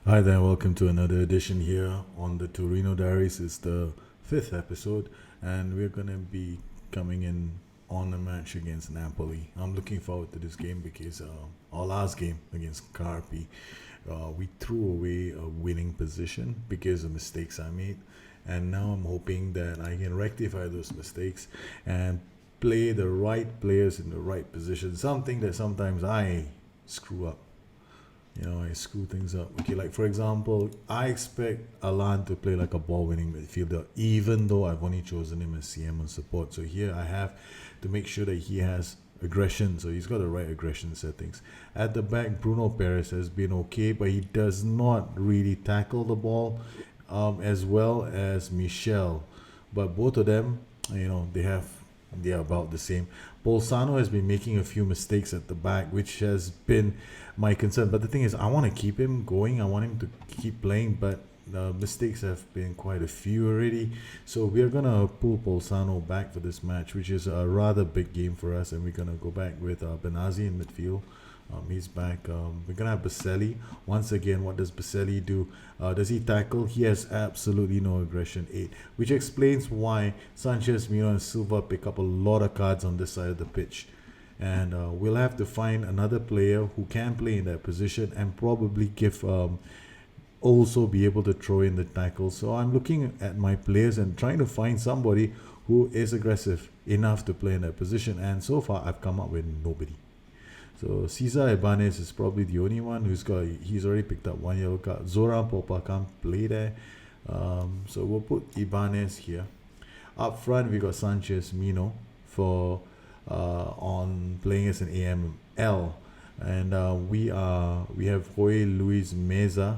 Hi there, welcome to another edition here on the Torino Diaries. It's the fifth episode, and we're going to be coming in on a match against Napoli. I'm looking forward to this game because our last game against Carpi, we threw away a winning position because of mistakes I made, and now I'm hoping that I can rectify those mistakes and play the right players in the right position, something that sometimes I screw up. I screw things up. Okay, like for example, I expect Alan to play like a ball winning midfielder, even though I've only chosen him as CM and support. So here I have to make sure that he has aggression, so he's got the right aggression settings. At the back, Bruno Perez has been okay, but he does not really tackle the ball as well as Michel. But both of them, they are about the same. Bolzano has been making a few mistakes at the back, which has been my concern. But the thing is, I want to keep him going. I want him to keep playing, but mistakes have been quite a few already. So we're gonna pull Bolzano back for this match, which is a rather big game for us, and we're gonna go back with Benazi in midfield. He's back. We're gonna have Baselli once again. What does Baselli do? Does he tackle? He has absolutely no aggression 8, which explains why Sanchez, Mino, and Silva pick up a lot of cards on this side of the pitch. And we'll have to find another player who can play in that position and probably give also be able to throw in the tackle. So I'm looking at my players and trying to find somebody who is aggressive enough to play in that position. And so far, I've come up with nobody. So Cesar Ibanez is probably the only one he's already picked up one yellow card. Zoran Popa can't play there. So we'll put Ibanez here. Up front we got Sanchez Mino for on playing as an AML. And we have Joy Luis Meza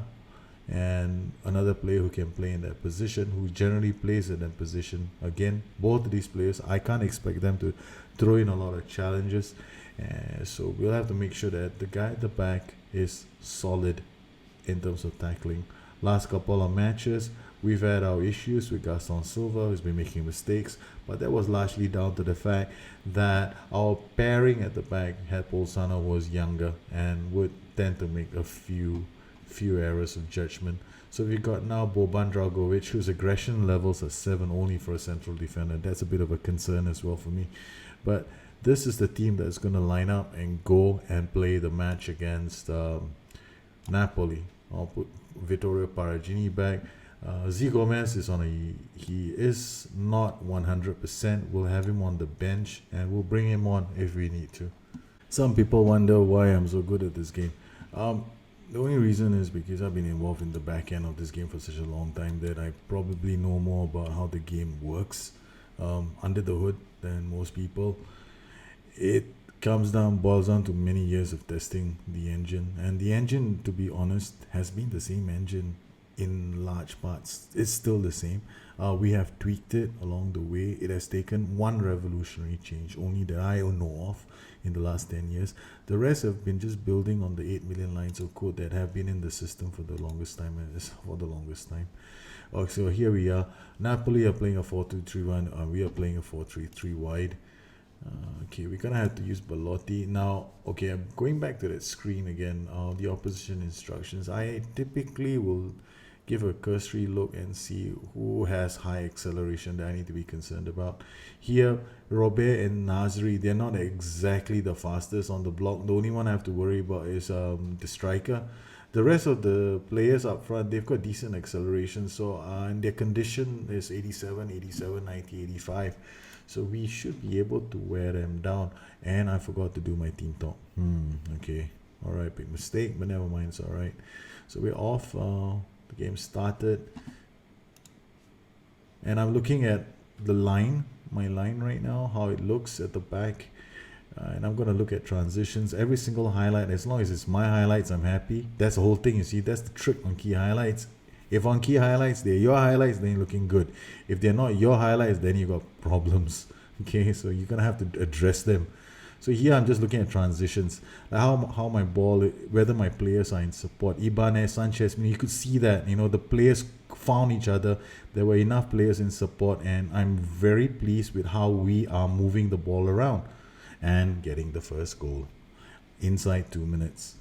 and another player who can play in that position, who generally plays in that position. Again, both of these players, I can't expect them to throw in a lot of challenges. So we'll have to make sure that the guy at the back is solid in terms of tackling. Last couple of matches, we've had our issues with Gaston Silva, who's been making mistakes, but that was largely down to the fact that our pairing at the back, had Bolzano was younger and would tend to make a few errors of judgment. So we got now Boban Dragovic, whose aggression levels are 7 only for a central defender. That's a bit of a concern as well for me. But this is the team that's going to line up and go and play the match against Napoli. I'll put Vittorio Paragini back. Z Gomez is he is not 100%. We'll have him on the bench and we'll bring him on if we need to. Some people wonder why I'm so good at this game. The only reason is because I've been involved in the back end of this game for such a long time that I probably know more about how the game works under the hood than most people. It boils down to many years of testing the engine, and the engine, to be honest, has been the same engine in large parts. It's still the same. We have tweaked it along the way. It has taken one revolutionary change only that I know of in the last 10 years. The rest have been just building on the 8 million lines of code that have been in the system for the longest time. So here we are. Napoli are playing a 4-2-3-1. We are playing a 4-3-3 wide. Okay, we're gonna have to use Belotti now. Okay, I'm going back to that screen again. The opposition instructions. I typically will give a cursory look and see who has high acceleration that I need to be concerned about. Here, Robert and Nasri, they're not exactly the fastest on the block. The only one I have to worry about is the striker. The rest of the players up front, they've got decent acceleration. So and their condition is 87, 87, 90, 85. So we should be able to wear them down. And I forgot to do my team talk. Okay. Alright, big mistake, but never mind, it's alright. So we're off. The game started. And I'm looking at my line right now, how it looks at the back. And I'm going to look at transitions. Every single highlight, as long as it's my highlights, I'm happy. That's the whole thing, you see. That's the trick on key highlights. If on key highlights, they're your highlights, then you're looking good. If they're not your highlights, then you got problems. Okay, so you're going to have to address them. So here I'm just looking at transitions, like how my ball, whether my players are in support. Ibanez, Sanchez, you could see that, the players found each other. There were enough players in support, and I'm very pleased with how we are moving the ball around and getting the first goal inside 2 minutes.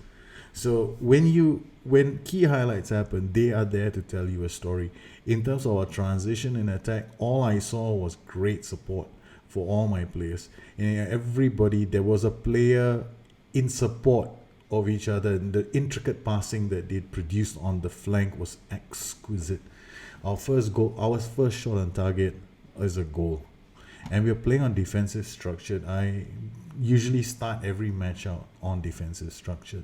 So when key highlights happen, they are there to tell you a story. In terms of our transition and attack, all I saw was great support for all my players. And everybody, there was a player in support of each other, and the intricate passing that they produced on the flank was exquisite. Our first goal, our first shot on target is a goal. And we're playing on defensive structured. I usually start every match out on defensive structured.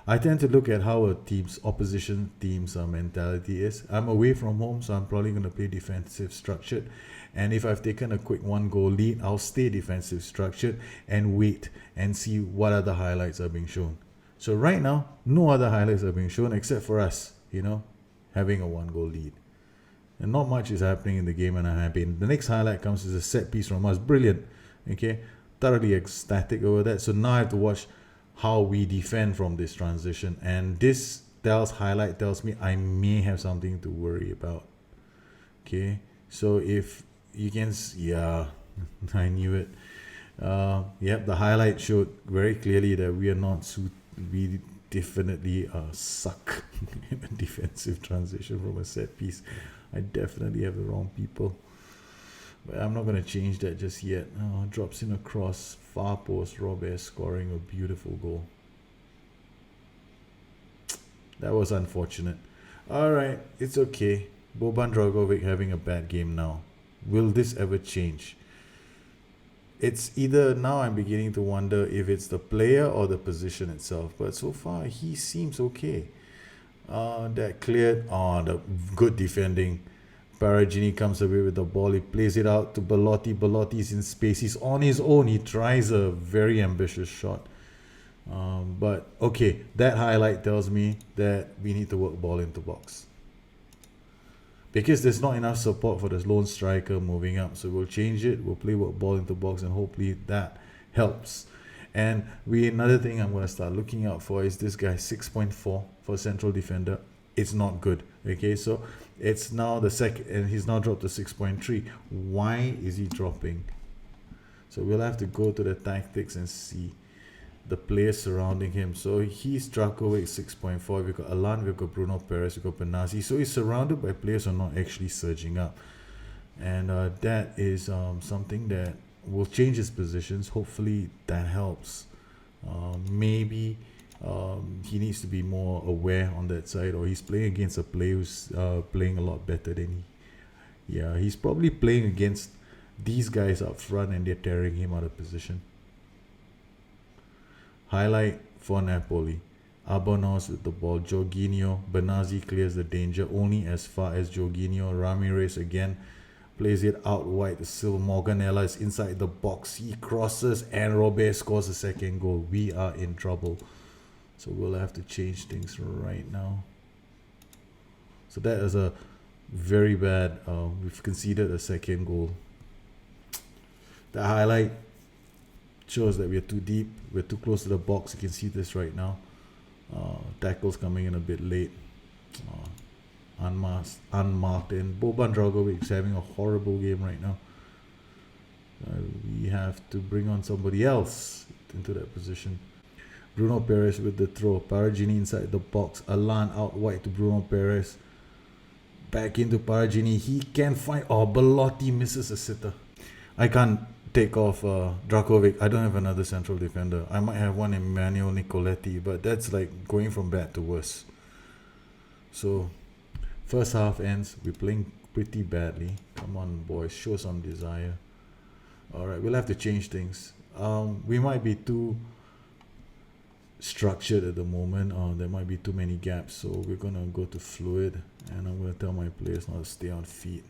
I tend to look at how a team's opposition team's mentality is. I'm away from home, so I'm probably going to play defensive structured. And if I've taken a quick 1-goal lead, I'll stay defensive structured and wait and see what other highlights are being shown. So right now, no other highlights are being shown except for us, having a 1-goal lead. And not much is happening in the game, and I'm happy. And the next highlight comes as a set piece from us. Brilliant. Okay, thoroughly ecstatic over that. So now I have to watch how we defend from this transition, and this highlight tells me I may have something to worry about. Okay, so if you can I knew it. The highlight showed very clearly that we definitely suck in a defensive transition from a set piece. I definitely have the wrong people, but I'm not going to change that just yet. Drops in a cross, far post, Robert scoring a beautiful goal. That was unfortunate. Alright, it's okay. Boban Dragovic having a bad game now. Will this ever change? It's either now I'm beginning to wonder if it's the player or the position itself, but so far he seems okay. That cleared. The good defending. Paragini comes away with the ball. He plays it out to Belotti. Belotti's in space. He's on his own. He tries a very ambitious shot. But okay, that highlight tells me that we need to work ball into box. Because there's not enough support for the lone striker moving up. So we'll change it. We'll play work ball into box, and hopefully that helps. And another thing I'm going to start looking out for is this guy, 6.4 for central defender. It's not good. Okay, so it's now the second, and he's now dropped to 6.3. Why is he dropping? So we'll have to go to the tactics and see the players surrounding him. So he's Drakovic 6.4. We've got Alan, we've got Bruno Perez, we've got Benazzi. So he's surrounded by players who are not actually surging up. And that is something that will change his positions. Hopefully that helps. Maybe he needs to be more aware on that side, or he's playing against a player who's playing a lot better than he's probably playing against these guys up front, and they're tearing him out of position. Highlight for Napoli. Abonos with the ball. Jorginho. Benazzi clears the danger only as far as Jorginho. Ramirez again plays it out wide to Silva. Morganella is inside the box. He crosses, and Robert scores the second goal. We are in trouble. So we'll have to change things right now. So that is a very bad. We've conceded a second goal. The highlight shows that we're too deep. We're too close to the box. You can see this right now. Tackles coming in a bit late. Unmarked. And Boban Dragovic is having a horrible game right now. We have to bring on somebody else into that position. Bruno Perez with the throw. Paragini inside the box. Alan out wide to Bruno Perez. Back into Paragini. He can find. Belotti misses a sitter. I can't take off Drakovic. I don't have another central defender. I might have one Emmanuel Nicoletti, but that's like going from bad to worse. So first half ends. We're playing pretty badly. Come on, boys. Show some desire. Alright, we'll have to change things. We might be too structured at the moment. There might be too many gaps. So we're going to go to fluid. And I'm going to tell my players not to stay on feet.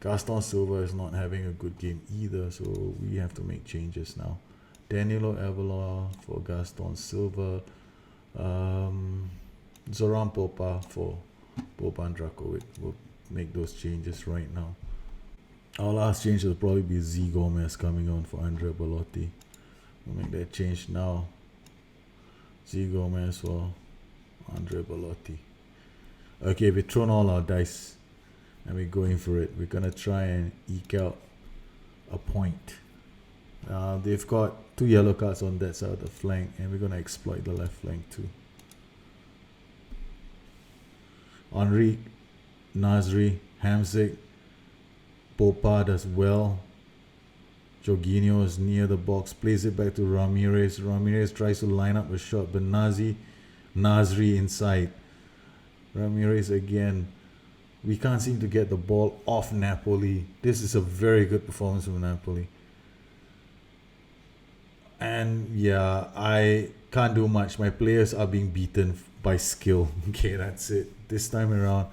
Gaston Silva is not having a good game either, so we have to make changes now. Danilo Avila for Gaston Silva. Zoran Popa for Boban Drakovic. We'll make those changes right now. Our last change will probably be Z Gomez coming on for Andrea Belotti. We'll make that change now. Z Gomez for Andrea Belotti. Okay, we've thrown all our dice. And we're going for it. We're going to try and eke out a point. They've got 2 yellow cards on that side of the flank, and we're going to exploit the left flank too. Henri, Nasri, Hamzik, Popa does well. Jorginho is near the box, plays it back to Ramirez. Ramirez tries to line up a shot, but Nasri inside. Ramirez again. We can't seem to get the ball off Napoli. This is a very good performance from Napoli. And yeah, I can't do much. My players are being beaten by skill. Okay, that's it. This time around,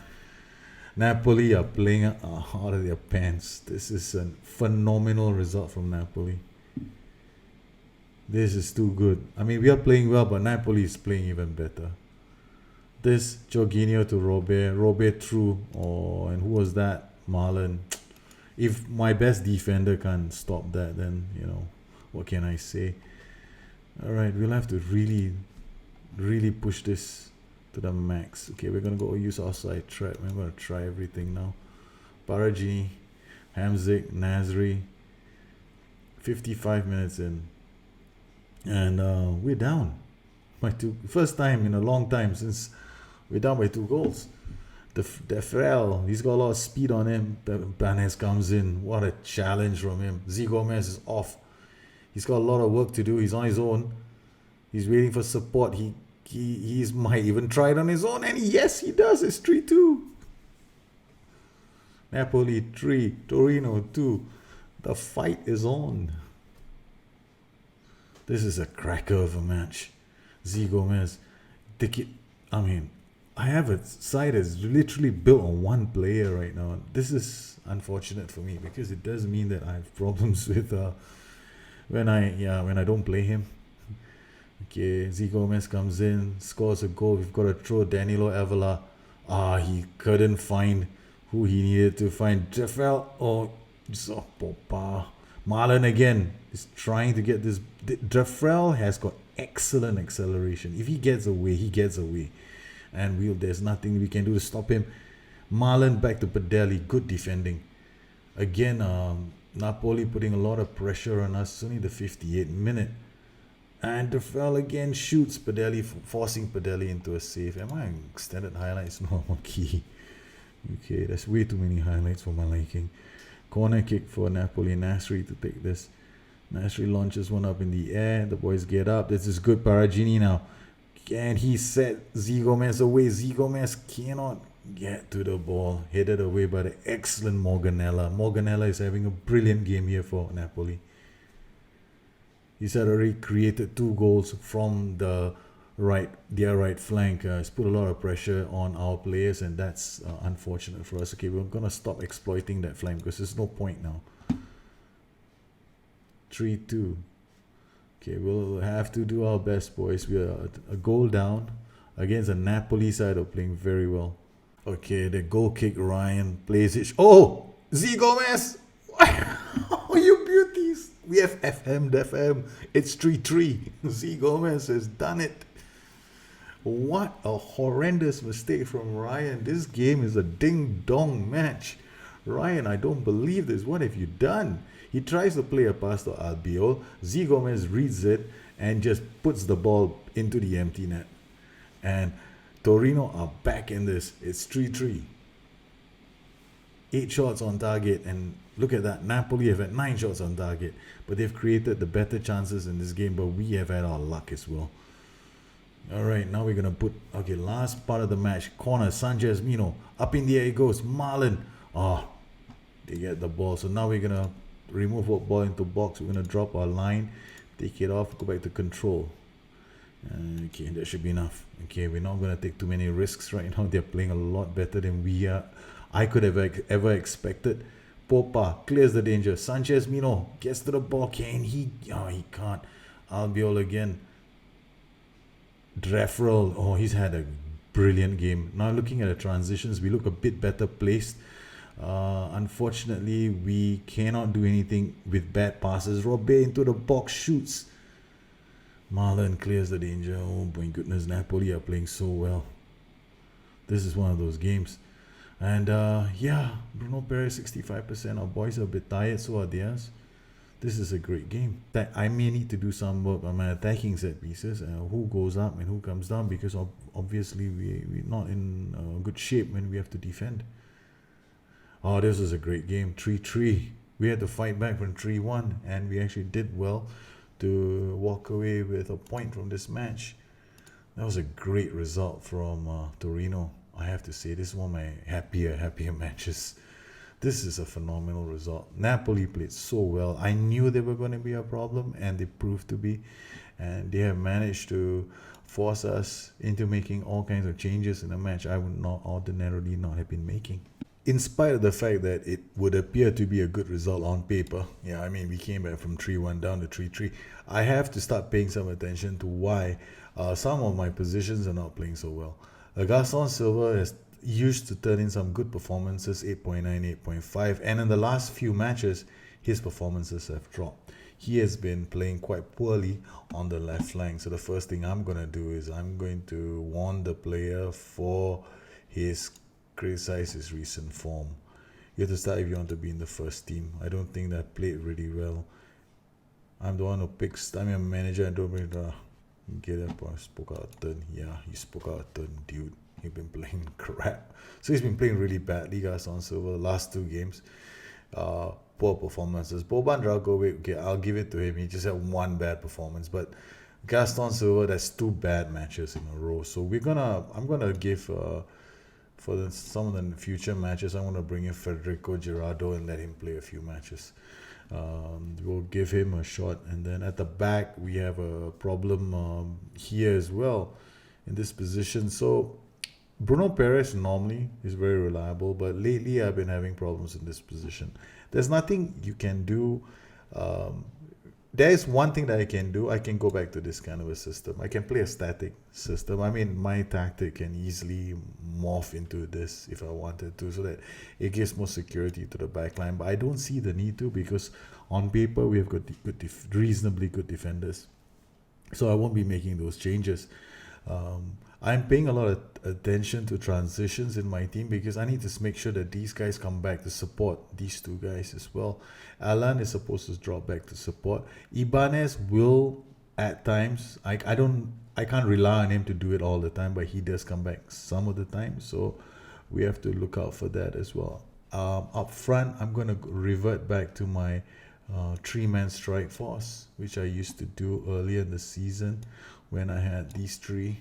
Napoli are playing out of their pants. This is a phenomenal result from Napoli. This is too good. I mean, we are playing well, but Napoli is playing even better. This Jorginho to Robert through, and who was that? Marlon. If my best defender can't stop that, then what can I say? All right, we'll have to really push this to the max. Okay, we're gonna go use outside trap. We're gonna try everything now. Paragini, Hamzik, Nasri. 55 minutes in, and we're down by 2. First time in a long time since we're down by 2 goals. Defrel, he's got a lot of speed on him. Banes comes in. What a challenge from him. Z Gomez is off. He's got a lot of work to do. He's on his own. He's waiting for support. He might even try it on his own, and yes, he does. It's 3-2. Napoli 3, Torino 2. The fight is on. This is a cracker of a match. Z Gomez. I have a side that's literally built on one player right now. This is unfortunate for me because it does mean that I have problems with when I don't play him. Okay, Z Gomez comes in, scores a goal. We've got to throw Danilo Avila. He couldn't find who he needed to find. Jeffel, Popa. Marlon again is trying to get this. Jeffrel has got excellent acceleration. If he gets away, he gets away. And there's nothing we can do to stop him. Marlon back to Padelli. Good defending. Again, Napoli putting a lot of pressure on us. It's only the 58th minute. And Defel again shoots Padelli, forcing Padelli into a save. Am I in extended highlights? No, okay. Okay, there's way too many highlights for my liking. Corner kick for Napoli. Nasri to take this. Nasri launches one up in the air. The boys get up. This is good. Paragini now. And he set Z Gomez away. Z Gomez cannot get to the ball. Headed away by the excellent Morganella. Morganella is having a brilliant game here for Napoli. He's already created 2 goals from their right flank. He's put a lot of pressure on our players, and that's unfortunate for us. Okay, we're going to stop exploiting that flank because there's no point now. 3-2. Okay, we'll have to do our best, boys. We are a goal down against a Napoli side of playing very well. Okay, the goal kick, Ryan plays it. Oh, Z Gomez! Oh, you beauties! We have FM. It's 3-3. Z Gomez has done it. What a horrendous mistake from Ryan. This game is a ding-dong match. Ryan, I don't believe this. What have you done? He tries to play a pass to Albiol. Z Gomez reads it and just puts the ball into the empty net. And Torino are back in this. It's 3-3. 8 shots on target, and look at that. Napoli have had 9 shots on target, but they've created the better chances in this game, but we have had our luck as well. Alright, now we're going to put, last part of the match. Corner, Sanchez Mino. Up in the air it goes. Marlon. They get the ball. So now we're going to remove our ball into box. We're going to drop our line, take it off, go back to control. Okay, that should be enough. Okay, we're not going to take too many risks right now. They're playing a lot better than we are. I could have ever expected. Popa clears the danger. Sanchez Mino gets to the ball. Can he? He can't. Albiol again. Drefrel. He's had a brilliant game. Now looking at the transitions, we look a bit better placed. Unfortunately, we cannot do anything with bad passes. Robbe into the box, shoots. Marlon clears the danger. Oh my goodness, Napoli are playing so well. This is one of those games. And Bruno Perez 65%. Our boys are a bit tired, so are theirs. this is a great game. That I may need to do some work on my attacking set pieces, who goes up and who comes down, because obviously we're not in good shape when we have to defend. Oh, this was a great game. 3-3. We had to fight back from 3-1, and we actually did well to walk away with a point from this match. That was a great result from Torino. I have to say, this is one of my happier matches. This is a phenomenal result. Napoli played so well. I knew they were going to be a problem, and they proved to be. And they have managed to force us into making all kinds of changes in a match I would not ordinarily not have been making. In spite of the fact that it would appear to be a good result on paper, yeah, I mean, we came back from 3-1 down to 3-3. I have to start paying some attention to why some of my positions are not playing so well. Gaston Silva has used to turn in some good performances, 8.9, 8.5, and in the last few matches, his performances have dropped. He has been playing quite poorly on the left flank. So the first thing I'm going to do is I'm going to warn the player for criticize his recent form. You have to start if you want to be in the first team. I don't think that I played really well. I'm the one who picks. I'm a manager. I don't bring the get up. I spoke out of turn. Yeah, he spoke out of turn, dude. He's been playing crap. So he's been playing really badly, guys, on Silver the last 2 games. Poor performances. Boban Dragovic, okay, I'll give it to him. He just had 1 bad performance, but Gaston Silva, that's 2 bad matches in a row. So I'm gonna give for some of the future matches, I want to bring in Federico Gerardo and let him play a few matches. We'll give him a shot. And then at the back, we have a problem here as well in this position. So Bruno Perez normally is very reliable, but lately I've been having problems in this position. There's nothing you can do. There is one thing that I can do. I can go back to this kind of a system. I can play a static system. I mean, my tactic can easily morph into this if I wanted to, so that it gives more security to the backline. But I don't see the need to, because on paper we have got reasonably good defenders. So I won't be making those changes. I'm paying a lot of attention to transitions in my team, because I need to make sure that these guys come back to support these 2 guys as well. Alan is supposed to drop back to support. Ibanez will at times. I can't rely on him to do it all the time, but he does come back some of the time. So we have to look out for that as well. Up front, I'm going to revert back to my 3-man strike force, which I used to do earlier in the season when I had these 3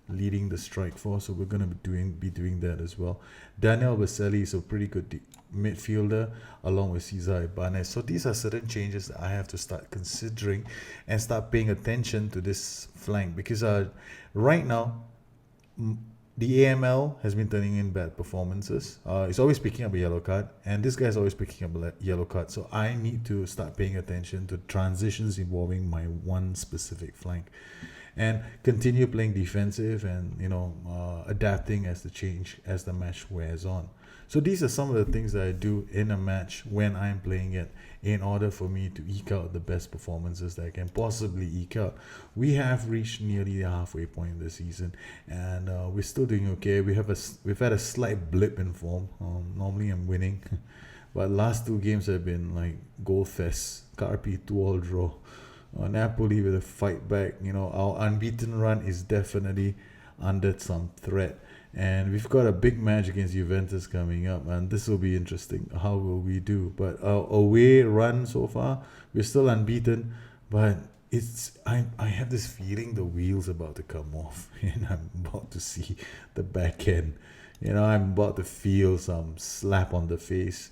leading the strike force. So we're going to be doing that as well. Daniel Baselli is a pretty good midfielder, along with Cesar Ibanez. So these are certain changes that I have to start considering and start paying attention to this flank, because right now the AML has been turning in bad performances. It's always picking up a yellow card, and this guy's always picking up a yellow card. So I need to start paying attention to transitions involving my one specific flank, and continue playing defensive and adapting as the match wears on. So these are some of the things that I do in a match when I'm playing it, in order for me to eke out the best performances that I can possibly eke out. We have reached nearly the halfway point in the season, and we're still doing okay. We've had a slight blip in form. Normally I'm winning, but last 2 games have been like goal fest. Carpi 2-all draw. Napoli with a fight back. Our unbeaten run is definitely under some threat. And we've got a big match against Juventus coming up, and this will be interesting. How will we do? But our away run so far, we're still unbeaten, but I have this feeling the wheel's about to come off, and I'm about to see the back end. I'm about to feel some slap on the face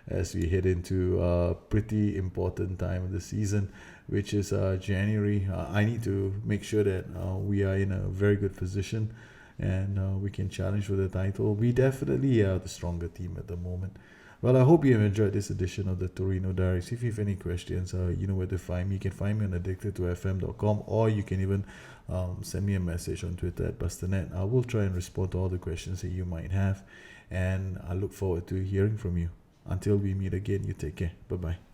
as we head into a pretty important time of the season, which is January. I need to make sure that we are in a very good position, and we can challenge for the title. We definitely are the stronger team at the moment. Well, I hope you have enjoyed this edition of the Torino Diaries. If you have any questions, you know where to find me. You can find me on addicted2fm.com, or you can even send me a message on Twitter at Busternet. I will try and respond to all the questions that you might have, and I look forward to hearing from you. Until we meet again, you take care. Bye-bye.